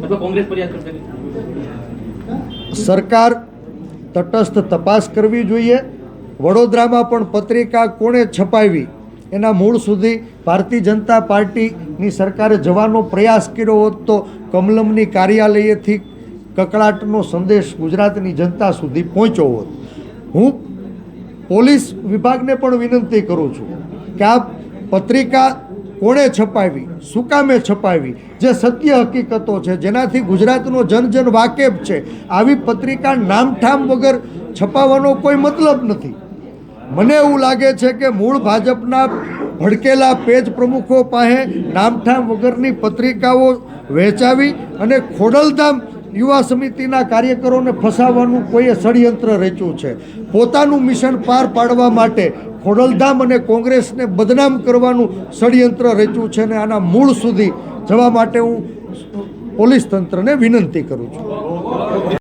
અથવા કોંગ્રેસ ફરિયાદ કરશે? સરકાર તટસ્થ તપાસ કરવી જોઈએ. વડોદરામાં પણ પત્રિકા કોણે છપાવી એના મૂળ સુધી ભારતીય જનતા પાર્ટીની સરકારે જવાનો પ્રયાસ કર્યો હોત તો કમલમની કાર્યાલયેથી કકળાટનો સંદેશ ગુજરાતની જનતા સુધી પહોંચ્યો હોત. હું પોલીસ વિભાગને પણ વિનંતી કરું છું કે આ પત્રિકા કોણે છપાવી, શું કામે છપાવી, જે સત્ય હકીકતો છે, જેનાથી ગુજરાતનો જન વાકેફ છે, આવી પત્રિકા નામઠામ વગર છપાવવાનો કોઈ મતલબ નથી. મને એવું લાગે છે કે મૂળ ભાજપના ભડકેલા પેજ પ્રમુખો પાસે નામઠામ વગરની પત્રિકાઓ વહેંચાવી અને ખોડલધામ યુવા સમિતિના કાર્યકરોને ફસાવવાનું કોઈએ ષડયંત્ર રચ્યું છે. પોતાનું મિશન પાર પાડવા માટે ખોડલધામ અને કોંગ્રેસને બદનામ કરવાનું ષડયંત્ર રચ્યું છે અને આના મૂળ સુધી જવા માટે હું પોલીસ તંત્રને વિનંતી કરું છું.